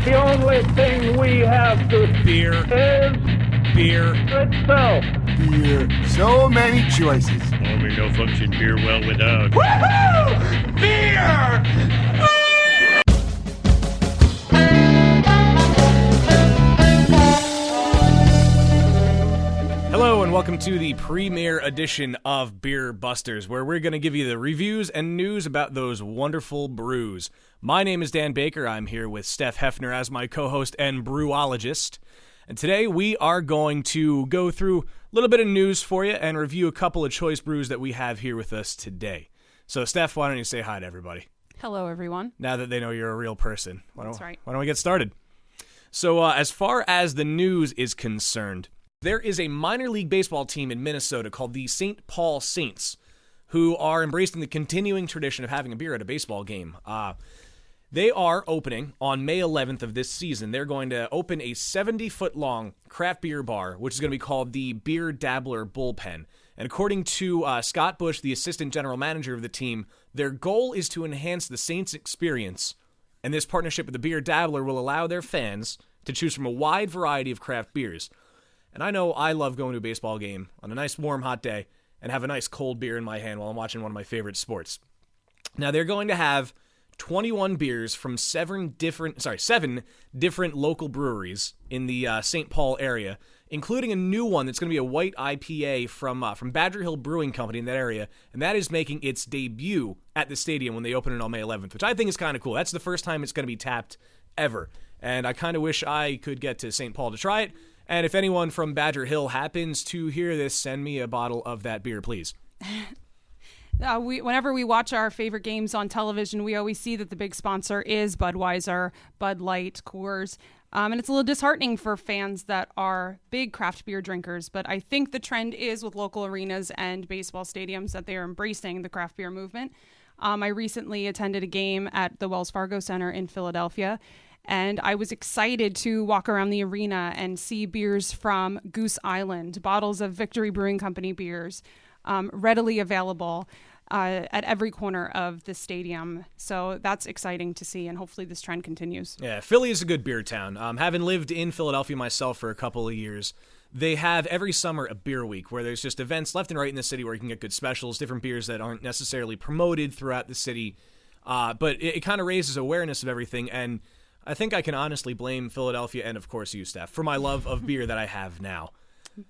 The only thing we have to Beer. is Beer. itself. Beer. So many choices. Only no function beer well without. Woohoo! Beer! Hello and welcome to the premiere edition of Beer Busters, where we're going to give you the reviews and news about those wonderful brews. My name is Dan Baker. I'm here with Steph Hefner as my co-host and brewologist. And today we are going to go through a little bit of news for you and review a couple of choice brews that we have here with us today. So Steph, why don't you say hi to everybody? Hello, everyone. Now that they know you're a real person. That's right. Why don't we get started? So as far as the news is concerned, there is a minor league baseball team in Minnesota called the St. Paul Saints, who are embracing the continuing tradition of having a beer at a baseball game. They are opening on May 11th of this season. They're going to open a 70-foot-long craft beer bar, which is going to be called the Beer Dabbler Bullpen. And according to Scott Bush, the assistant general manager of the team, their goal is to enhance the Saints' experience, and this partnership with the Beer Dabbler will allow their fans to choose from a wide variety of craft beers. And I know I love going to a baseball game on a nice, warm, hot day and have a nice cold beer in my hand while I'm watching one of my favorite sports. Now, they're going to have 21 beers from seven different local breweries in the St. Paul area, including a new one that's going to be a white IPA from Badger Hill Brewing Company in that area, and that is making its debut at the stadium when they open it on May 11th, which I think is kind of cool. That's the first time it's going to be tapped ever, and I kind of wish I could get to St. Paul to try it. And if anyone from Badger Hill happens to hear this, send me a bottle of that beer, please. Whenever we watch our favorite games on television, we always see that the big sponsor is Budweiser, Bud Light, Coors. And it's a little disheartening for fans that are big craft beer drinkers. But I think the trend is with local arenas and baseball stadiums that they are embracing the craft beer movement. I recently attended a game at the Wells Fargo Center in Philadelphia, and I was excited to walk around the arena and see beers from Goose Island, bottles of Victory Brewing Company beers, readily available at every corner of the stadium. So that's exciting to see, and hopefully this trend continues. Yeah, Philly is a good beer town. Having lived in Philadelphia myself for a couple of years, they have every summer a beer week where there's just events left and right in the city where you can get good specials, different beers that aren't necessarily promoted throughout the city. But it kind of raises awareness of everything, and I think I can honestly blame Philadelphia and, of course, you, Steph, for my love of beer that I have now.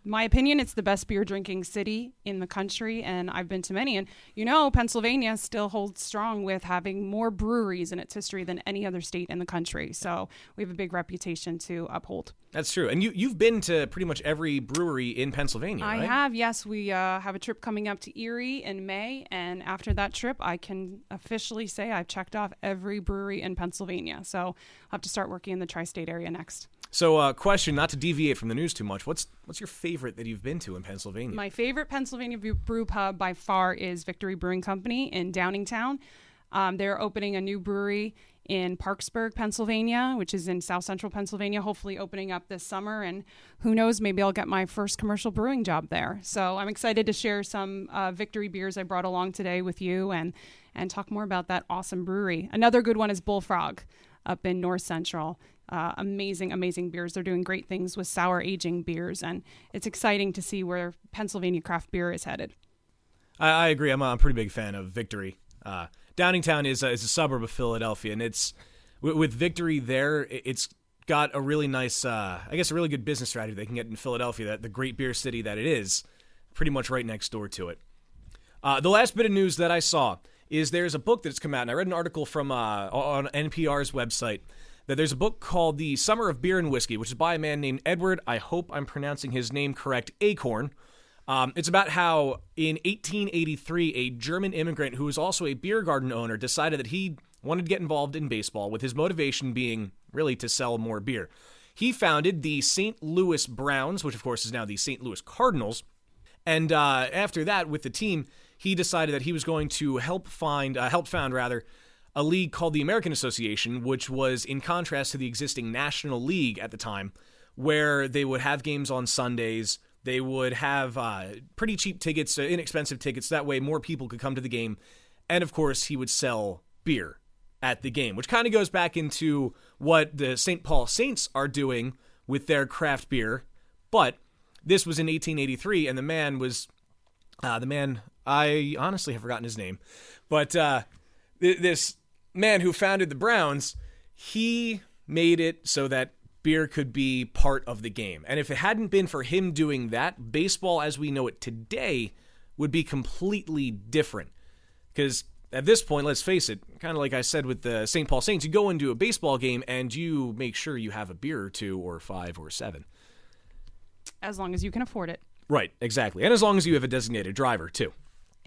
My opinion, it's the best beer drinking city in the country, and I've been to many. And, you know, Pennsylvania still holds strong with having more breweries in its history than any other state in the country. So we have a big reputation to uphold. That's true. And you've been to pretty much every brewery in Pennsylvania, right? I have, yes. We have a trip coming up to Erie in May, and after that trip, I can officially say I've checked off every brewery in Pennsylvania. So I'll have to start working in the tri-state area next. So, question, not to deviate from the news too much, what's your favorite that you've been to in Pennsylvania? My favorite Pennsylvania brew pub by far is Victory Brewing Company in Downingtown. They're opening a new brewery in Parksburg, Pennsylvania, which is in South Central Pennsylvania, hopefully opening up this summer. And who knows, maybe I'll get my first commercial brewing job there. So I'm excited to share some Victory beers I brought along today with you and talk more about that awesome brewery. Another good one is Bullfrog up in North Central. Amazing beers. They're doing great things with sour aging beers, and it's exciting to see where Pennsylvania craft beer is headed. I agree. I'm a pretty big fan of Victory. Downingtown is a suburb of Philadelphia, and it's with Victory there, it's got a really nice, a really good business strategy they can get in Philadelphia, that the great beer city that it is, pretty much right next door to it. The last bit of news that I saw is there's a book that's come out, and I read an article from on NPR's website that there's a book called The Summer of Beer and Whiskey, which is by a man named Edward, I hope I'm pronouncing his name correct, Acorn. It's about how in 1883, a German immigrant who was also a beer garden owner decided that he wanted to get involved in baseball, with his motivation being really to sell more beer. He founded the St. Louis Browns, which of course is now the St. Louis Cardinals, and after that, with the team, he decided that he was going to help found a league called the American Association, which was in contrast to the existing National League at the time, where they would have games on Sundays. They would have pretty cheap tickets, inexpensive tickets. That way more people could come to the game. And, of course, he would sell beer. at the game, which kind of goes back into what the St. Paul Saints are doing with their craft beer. But this was in 1883, and the man was I honestly have forgotten his name, but this man who founded the Browns, he made it so that beer could be part of the game. And if it hadn't been for him doing that, baseball as we know it today would be completely different. Because at this point, let's face it, kind of like I said with the St. Paul Saints, you go into a baseball game and you make sure you have a beer or 2 or 5 or 7. As long as you can afford it. Right, exactly. And as long as you have a designated driver, too.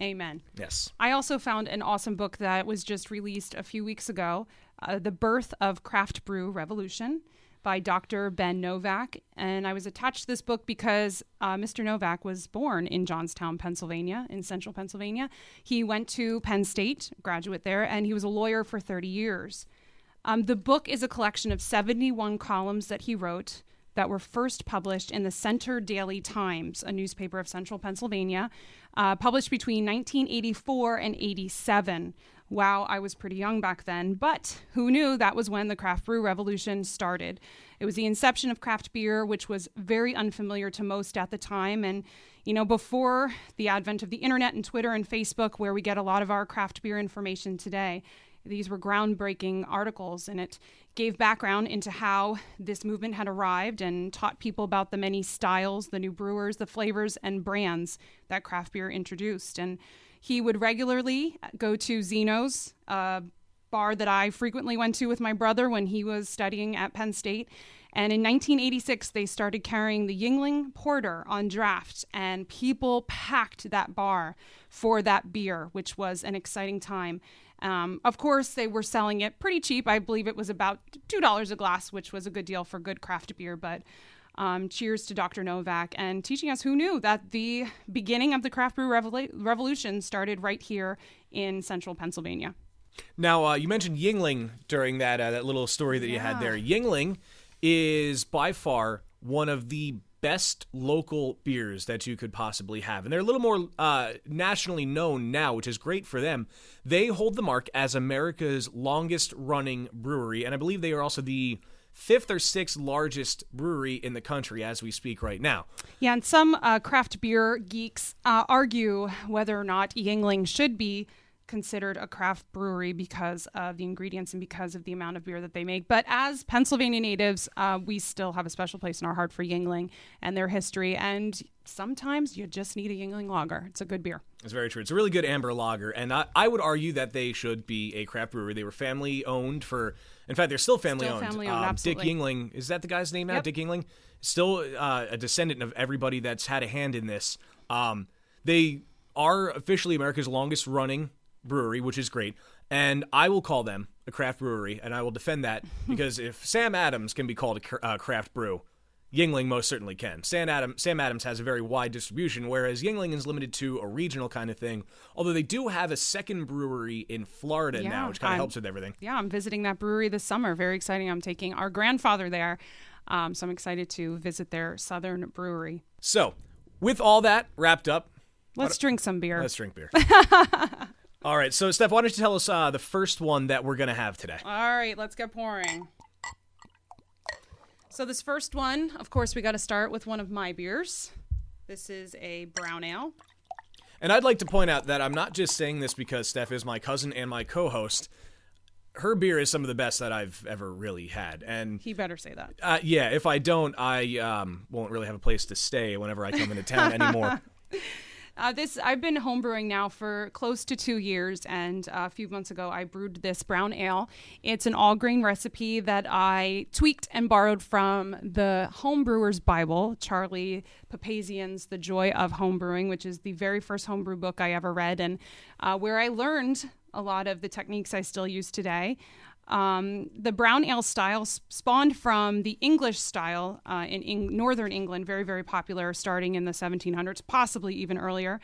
Amen. Yes. I also found an awesome book that was just released a few weeks ago, The Birth of Craft Brew Revolution by Dr. Ben Novak. And I was attached to this book because Mr. Novak was born in Johnstown, Pennsylvania, in central Pennsylvania. He went to Penn State, graduate there, and he was a lawyer for 30 years. The book is a collection of 71 columns that he wrote that were first published in the Center Daily Times, a newspaper of central Pennsylvania, published between 1984 and 87. Wow, I was pretty young back then, but who knew that was when the craft brew revolution started. It was the inception of craft beer, which was very unfamiliar to most at the time. And, you know, before the advent of the internet and Twitter and Facebook, where we get a lot of our craft beer information today, these were groundbreaking articles, and it gave background into how this movement had arrived and taught people about the many styles, the new brewers, the flavors, and brands that craft beer introduced. And he would regularly go to Zeno's, a bar that I frequently went to with my brother when he was studying at Penn State. And in 1986, they started carrying the Yuengling Porter on draft, and people packed that bar for that beer, which was an exciting time. Of course, they were selling it pretty cheap. I believe it was about $2 a glass, which was a good deal for good craft beer. But cheers to Dr. Novak and teaching us who knew that the beginning of the craft brew revolution started right here in central Pennsylvania. Now, you mentioned Yuengling during that little story that you had there. Yuengling is by far one of the best local beers that you could possibly have. And they're a little more nationally known now, which is great for them. They hold the mark as America's longest running brewery, and I believe they are also the 5th or 6th largest brewery in the country as we speak right now. Yeah, and some craft beer geeks argue whether or not Yuengling should be considered a craft brewery because of the ingredients and because of the amount of beer that they make. But as Pennsylvania natives, we still have a special place in our heart for Yuengling and their history. And sometimes you just need a Yuengling lager. It's a good beer. It's very true. It's a really good amber lager. And I would argue that they should be a craft brewery. They were family owned in fact, they're still family owned. Absolutely. Dick Yuengling, is that the guy's name now? Yep. Dick Yuengling? Still a descendant of everybody that's had a hand in this. They are officially America's longest running brewery, which is great, and I will call them a craft brewery, and I will defend that because if Sam Adams can be called a craft brew, Yuengling most certainly can. Sam Adams has a very wide distribution, whereas Yuengling is limited to a regional kind of thing, although they do have a second brewery in Florida now, which kind of helps with everything. Yeah, I'm visiting that brewery this summer. Very exciting. I'm taking our grandfather there, so I'm excited to visit their southern brewery. So, with all that wrapped up, let's drink some beer. Let's drink beer. All right, so Steph, why don't you tell us the first one that we're going to have today? All right, let's get pouring. So this first one, of course, we got to start with one of my beers. This is a brown ale. And I'd like to point out that I'm not just saying this because Steph is my cousin and my co-host. Her beer is some of the best that I've ever really had. And he better say that. Yeah, if I don't, I won't really have a place to stay whenever I come into town anymore. I've been homebrewing now for close to 2 years, and a few months ago I brewed this brown ale. It's an all-grain recipe that I tweaked and borrowed from the Homebrewer's Bible, Charlie Papazian's The Joy of Homebrewing, which is the very first homebrew book I ever read, and where I learned a lot of the techniques I still use today. The brown ale style spawned from the English style in northern England, very, very popular starting in the 1700s, possibly even earlier.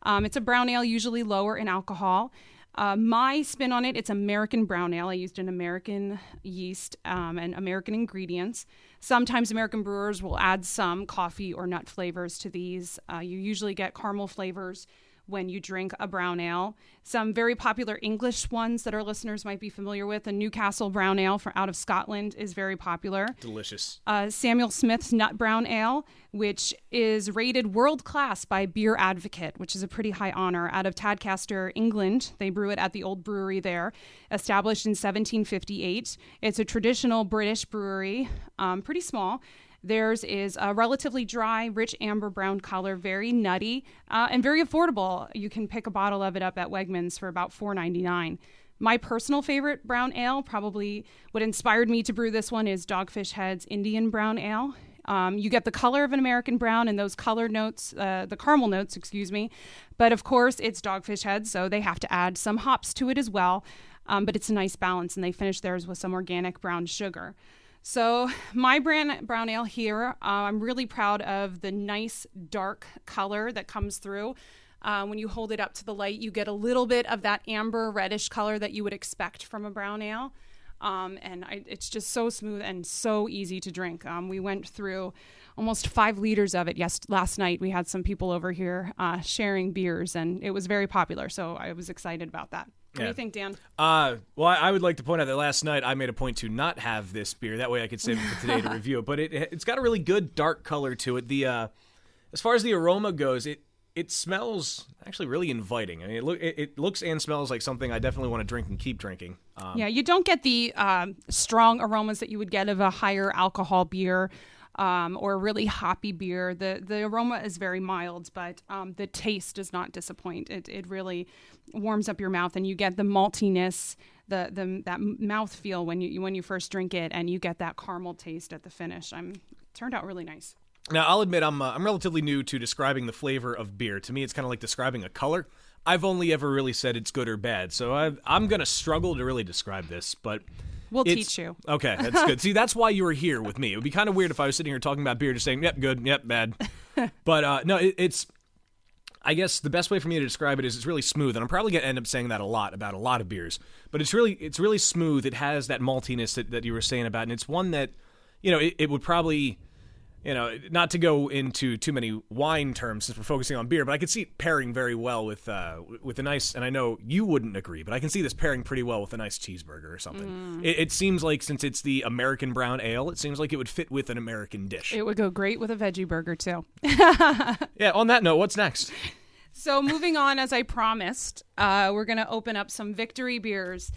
It's a brown ale, usually lower in alcohol. My spin on it, it's American brown ale. I used an American yeast and American ingredients. Sometimes American brewers will add some coffee or nut flavors to these. You usually get caramel flavors when you drink a brown ale. Some very popular English ones that our listeners might be familiar with. The Newcastle Brown Ale out of Scotland is very popular. Delicious. Samuel Smith's Nut Brown Ale, which is rated world class by Beer Advocate, which is a pretty high honor. Out of Tadcaster, England, they brew it at the old brewery there, established in 1758. It's a traditional British brewery, pretty small. Theirs is a relatively dry, rich amber brown color, very nutty, and very affordable. You can pick a bottle of it up at Wegmans for about $4.99. My personal favorite brown ale, probably what inspired me to brew this one, is Dogfish Head's Indian Brown Ale. You get the color of an American brown and those color notes, the caramel notes, But of course, it's Dogfish Head, so they have to add some hops to it as well. But it's a nice balance, and they finish theirs with some organic brown sugar. So my brown ale here, I'm really proud of the nice dark color that comes through. When you hold it up to the light, you get a little bit of that amber reddish color that you would expect from a brown ale. It's just so smooth and so easy to drink. We went through almost 5 liters of it last night. We had some people over here sharing beers, and it was very popular. So I was excited about that. What do you think, Dan? Well, I would like to point out that last night I made a point to not have this beer. That way I could save it for today to review it. But it's got a really good dark color to it. As far as the aroma goes, it smells actually really inviting. I mean, it looks and smells like something I definitely want to drink and keep drinking. Yeah, you don't get the strong aromas that you would get of a higher alcohol beer. Or a really hoppy beer. The aroma is very mild, but the taste does not disappoint. It really warms up your mouth, and you get the maltiness, that mouthfeel when you first drink it, and you get that caramel taste at the finish. Turned out really nice. Now, I'll admit I'm relatively new to describing the flavor of beer. To me, it's kind of like describing a color. I've only ever really said it's good or bad, so I'm going to struggle to really describe this, but... We'll teach you. Okay, that's good. See, that's why you were here with me. It would be kind of weird if I was sitting here talking about beer, just saying, yep, good, yep, bad. But no, it's, I guess the best way for me to describe it is it's really smooth, and I'm probably going to end up saying that a lot about a lot of beers. But it's really smooth. It has that maltiness that you were saying about, and it's one that, it would probably... not to go into too many wine terms since we're focusing on beer, but I could see it pairing very well with a nice, and I know you wouldn't agree, but I can see this pairing pretty well with a nice cheeseburger or something. It seems like, since it's the American brown ale, it seems like it would fit with an American dish. It would go great with a veggie burger, too. Yeah, on that note, what's next? So moving on, as I promised, we're going to open up some Victory beers.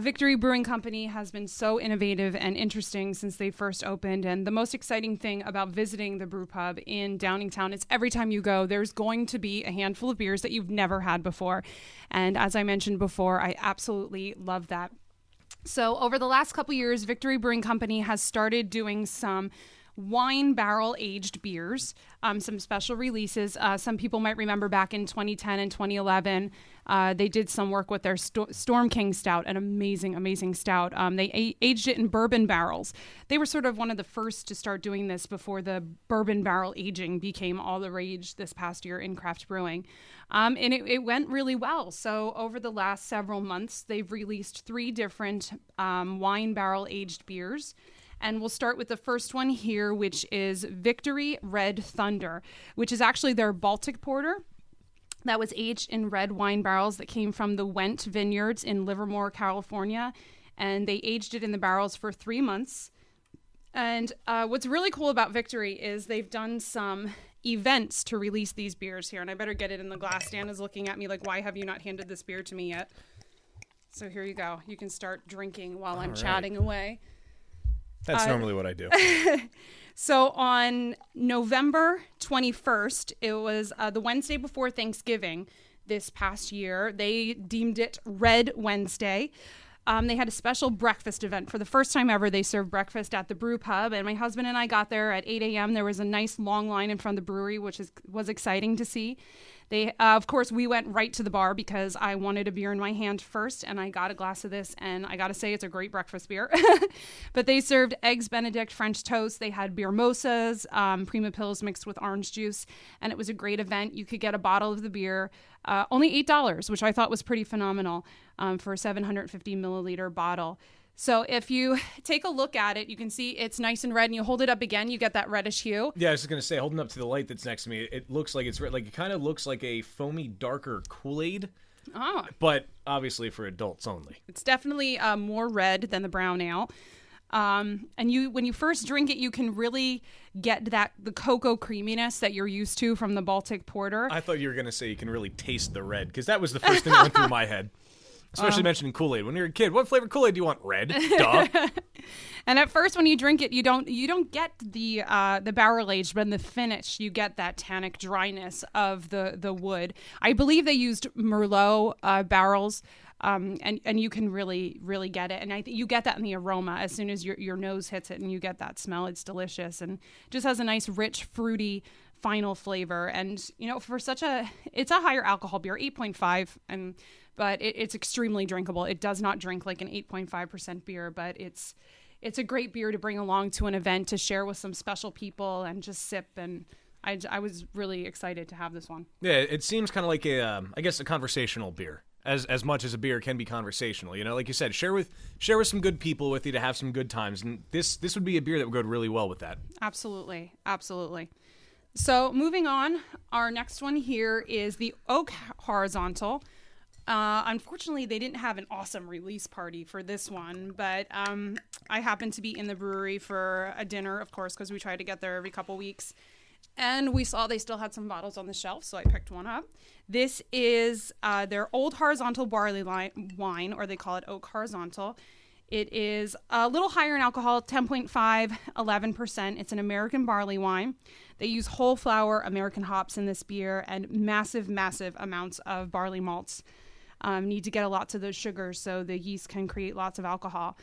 Victory Brewing Company has been so innovative and interesting since they first opened, and the most exciting thing about visiting the brew pub in Downingtown is every time you go, there's going to be a handful of beers that you've never had before. And as I mentioned before, I absolutely love that. So over the last couple years, Victory Brewing Company has started doing some wine barrel aged beers, some special releases. Some people might remember back in 2010 and 2011, they did some work with their Storm King Stout, an amazing stout. They aged it in bourbon barrels. They were sort of one of the first to start doing this before the bourbon barrel aging became all the rage this past year in craft brewing. And it went really well. So over the last several months, they've released 3 different wine barrel aged beers. And we'll start with the first one here, which is Victory Red Thunder, which is actually their Baltic Porter that was aged in red wine barrels that came from the Went Vineyards in Livermore, California. And they aged it in the barrels for 3 months. And what's really cool about Victory is they've done some events to release these beers here. And I better get it in the glass. Dan is looking at me like, why have you not handed this beer to me yet? So here you go. You can start drinking while I'm chatting away. That's normally what I do. So on November 21st, it was the Wednesday before Thanksgiving this past year. They deemed it Red Wednesday. They had a special breakfast event. For the first time ever, they served breakfast at the brew pub, and my husband and I got there at 8 a.m. There was a nice long line in front of the brewery, which was exciting to see. They, of course, we went right to the bar because I wanted a beer in my hand first, and I got a glass of this, and I got to say it's a great breakfast beer. But they served Eggs Benedict French toast. They had beer mimosas, Prima Pills mixed with orange juice, and it was a great event. You could get a bottle of the beer, only $8, which I thought was pretty phenomenal for a 750 milliliter bottle. So if you take a look at it, you can see it's nice and red, and you hold it up again, you get that reddish hue. Yeah, I was just going to say, holding up to the light that's next to me, it looks like it's red. Like, it kind of looks like a foamy, darker Kool-Aid. Oh. But obviously for adults only. It's definitely more red than the brown ale. And when you first drink it, you can really get the cocoa creaminess that you're used to from the Baltic Porter. I thought you were going to say you can really taste the red, because that was the first thing that went through my head. Especially mentioning Kool-Aid. When you're a kid, what flavor Kool-Aid do you want? Red. Duh. And at first, when you drink it, you don't get the barrel aged, but in the finish, you get that tannic dryness of the wood. I believe they used Merlot barrels, and you can really get it. And you get that in the aroma as soon as your nose hits it, and you get that smell. It's delicious, and just has a nice, rich, fruity final flavor. And for it's a higher alcohol beer, 8.5, but it's extremely drinkable. It does not drink like an 8.5% beer, but it's a great beer to bring along to an event to share with some special people and just sip. And I was really excited to have this one. Yeah, it seems kind of like a conversational beer. As much as a beer can be conversational, like you said, share with some good people with you to have some good times. And this would be a beer that would go really well with that. Absolutely. So moving on, our next one here is the Oak Horizontal. Unfortunately, they didn't have an awesome release party for this one, but I happened to be in the brewery for a dinner, of course, because we try to get there every couple weeks. And we saw they still had some bottles on the shelf, so I picked one up. This is their Old Horizontal Barley Wine, or they call it Oak Horizontal. It is a little higher in alcohol, 10.5, 11%. It's an American barley wine. They use whole flower American hops in this beer and massive, massive amounts of barley malts. Need to get a lot of those sugars so the yeast can create lots of alcohol.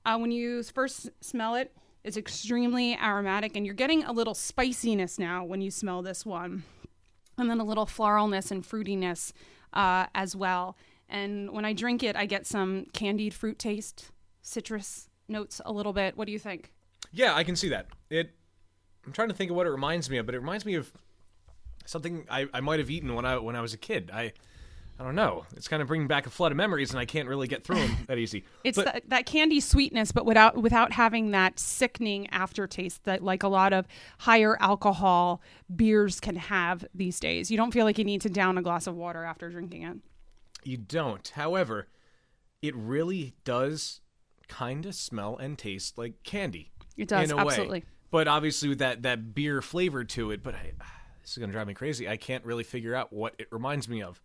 When you first smell it, it's extremely aromatic, and you're getting a little spiciness now when you smell this one. And then a little floralness and fruitiness as well. And when I drink it, I get some candied fruit taste, citrus notes a little bit. What do you think? Yeah, I can see that. I'm trying to think of what it reminds me of, but it reminds me of something I might have eaten when I was a kid. I don't know. It's kind of bringing back a flood of memories, and I can't really get through them that easy. It's that candy sweetness, but without having that sickening aftertaste that like a lot of higher alcohol beers can have these days. You don't feel like you need to down a glass of water after drinking it. You don't. However, it really does kind of smell and taste like candy. It does, in a absolutely. way. But obviously with that beer flavor to it, but this is going to drive me crazy. I can't really figure out what it reminds me of.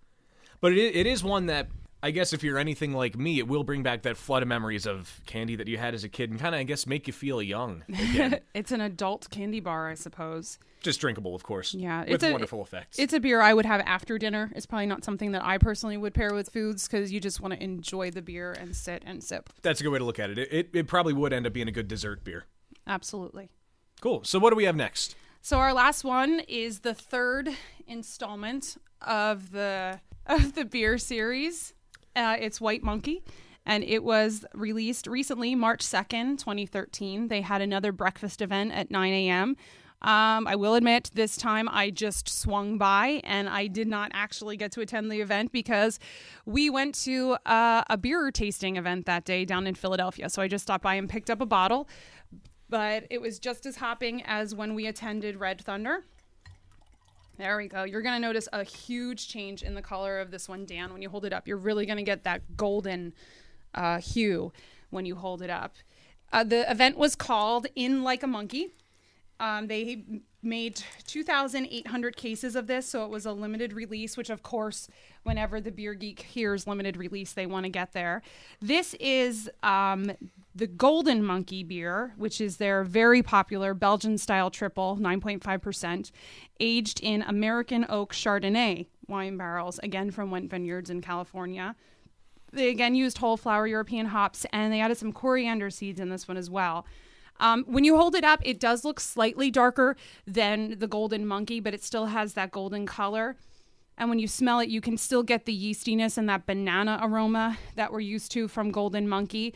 But it is one that, I guess if you're anything like me, it will bring back that flood of memories of candy that you had as a kid and kind of, I guess, make you feel young again. It's an adult candy bar, I suppose. Just drinkable, of course. Yeah. With wonderful effects. It's a beer I would have after dinner. It's probably not something that I personally would pair with foods because you just want to enjoy the beer and sit and sip. That's a good way to look at it. It probably would end up being a good dessert beer. Absolutely. Cool. So what do we have next? So our last one is the third installment of the beer series. It's White Monkey, and it was released recently, March 2nd, 2013. They had another breakfast event at 9 a.m. I will admit this time I just swung by, and I did not actually get to attend the event because we went to a beer tasting event that day down in Philadelphia. So I just stopped by and picked up a bottle, but it was just as hopping as when we attended Red Thunder. There we go. You're going to notice a huge change in the color of this one, Dan. When you hold it up, you're really going to get that golden hue when you hold it up. The event was called In Like a Monkey. They made 2,800 cases of this, so it was a limited release, which, of course, whenever the beer geek hears limited release, they want to get there. This is the Golden Monkey beer, which is their very popular Belgian-style triple, 9.5%, aged in American oak Chardonnay wine barrels, again from Went Vineyards in California. They, again, used whole flower European hops, and they added some coriander seeds in this one as well. When you hold it up, it does look slightly darker than the Golden Monkey, but it still has that golden color. And when you smell it, you can still get the yeastiness and that banana aroma that we're used to from Golden Monkey.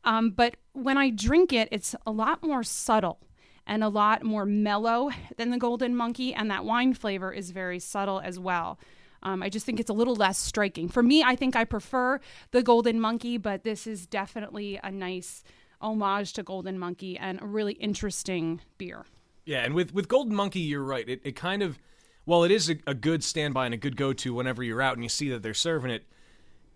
But when I drink it, it's a lot more subtle and a lot more mellow than the Golden Monkey, and that wine flavor is very subtle as well. I just think it's a little less striking. For me, I think I prefer the Golden Monkey, but this is definitely a nice homage to Golden Monkey and a really interesting beer. Yeah, and with Golden Monkey, you're right. It kind of, well, it is a good standby and a good go-to whenever you're out and you see that they're serving it.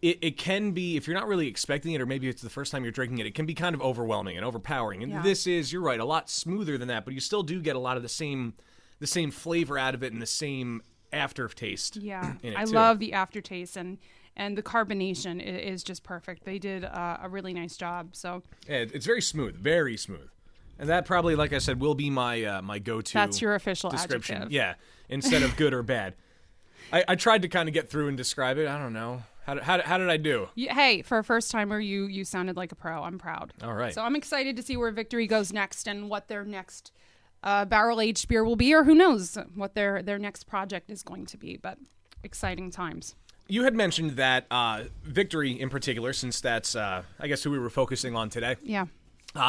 It can be, if you're not really expecting it, or maybe it's the first time you're drinking it, it can be kind of overwhelming and overpowering. And this is, you're right, a lot smoother than that, but you still do get a lot of the same flavor out of it and the same aftertaste. Yeah, in it I too. love the aftertaste, and the carbonation is just perfect. They did a really nice job. So yeah, it's very smooth, very smooth. And that probably, like I said, will be my my go-to. That's your official description. adjective. Yeah, instead of good or bad. I tried to kind of get through and describe it. I don't know. How did I do? Hey, for a first timer, you sounded like a pro. I'm proud. All right. So I'm excited to see where Victory goes next and what their next barrel-aged beer will be, or who knows what their next project is going to be. But exciting times. You had mentioned that Victory in particular, since that's, I guess, who we were focusing on today. Yeah.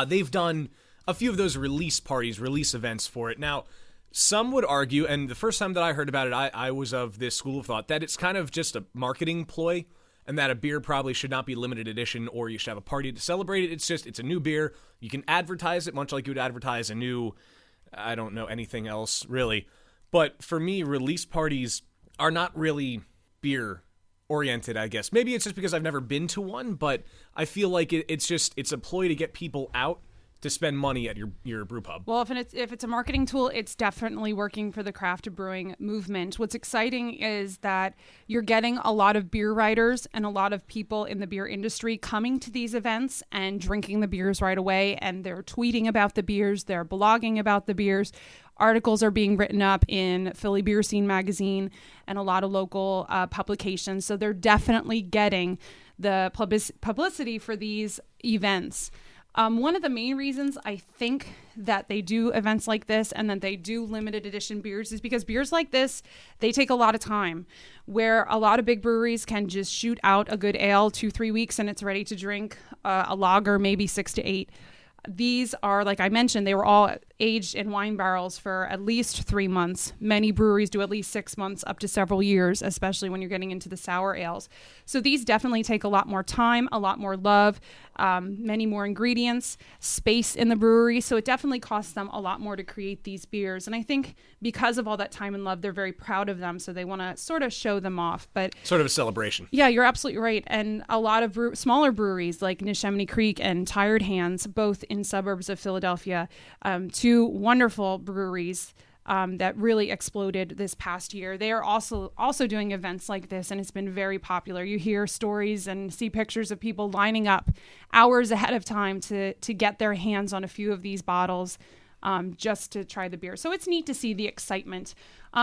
They've done a few of those release parties, release events for it. Now, some would argue, and the first time that I heard about it, I was of this school of thought, that it's kind of just a marketing ploy, and that a beer probably should not be limited edition, or you should have a party to celebrate it. It's a new beer. You can advertise it much like you would advertise a new, I don't know anything else, really. But for me, release parties are not really beer oriented, I guess. Maybe it's just because I've never been to one, but I feel like it's a ploy to get people out to spend money at your brew pub. Well, if it's a marketing tool, it's definitely working for the craft brewing movement. What's exciting is that you're getting a lot of beer writers and a lot of people in the beer industry coming to these events and drinking the beers right away, and they're tweeting about the beers, they're blogging about the beers. Articles are being written up in Philly Beer Scene magazine and a lot of local publications. So they're definitely getting the publicity for these events. One of the main reasons I think that they do events like this and that they do limited edition beers is because beers like this, they take a lot of time, where a lot of big breweries can just shoot out a good ale 2-3 weeks and it's ready to drink, a lager maybe 6 to 8. These are, like I mentioned, they were all aged in wine barrels for at least 3 months. Many breweries do at least 6 months, up to several years, especially when you're getting into the sour ales. So these definitely take a lot more time, a lot more love, many more ingredients, space in the brewery. So it definitely costs them a lot more to create these beers. And I think because of all that time and love, they're very proud of them. So they want to sort of show them off. But Sort of a celebration. yeah, you're absolutely right. And a lot of smaller breweries like Neshaminy Creek and Tired Hands, both in suburbs of Philadelphia, two wonderful breweries that really exploded this past year. They are also doing events like this, and it's been very popular. You hear stories and see pictures of people lining up hours ahead of time to get their hands on a few of these bottles just to try the beer. So it's neat to see the excitement.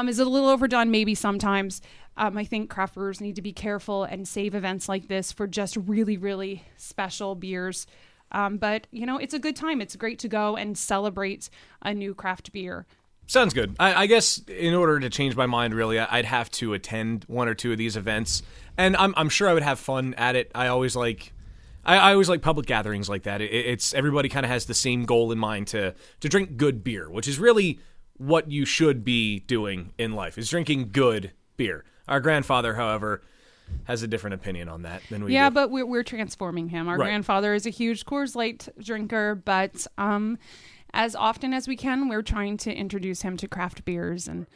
Is it a little overdone? Maybe sometimes. I think craft brewers need to be careful and save events like this for just really, really special beers. But, it's a good time. It's great to go and celebrate a new craft beer. Sounds good. I guess in order to change my mind, really, I'd have to attend one or two of these events, and I'm sure I would have fun at it. I always like public gatherings like that. It's everybody kind of has the same goal in mind to drink good beer, which is really what you should be doing in life, is drinking good beer. Our grandfather, however, has a different opinion on that than we do. Yeah, but we're transforming him. Our Right. grandfather is a huge Coors Light drinker, but as often as we can, we're trying to introduce him to craft beers, and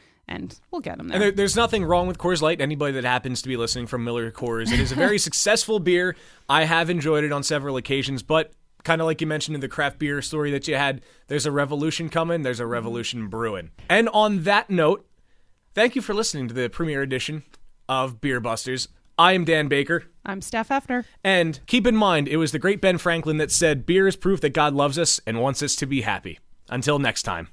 we'll get him there. And there's nothing wrong with Coors Light. Anybody that happens to be listening from Miller Coors, it is a very successful beer. I have enjoyed it on several occasions, but kind of like you mentioned in the craft beer story that you had, there's a revolution coming. There's a revolution brewing. And on that note, thank you for listening to the premiere edition of Beer Busters. I am Dan Baker. I'm Steph Effner. And keep in mind, it was the great Ben Franklin that said, beer is proof that God loves us and wants us to be happy. Until next time.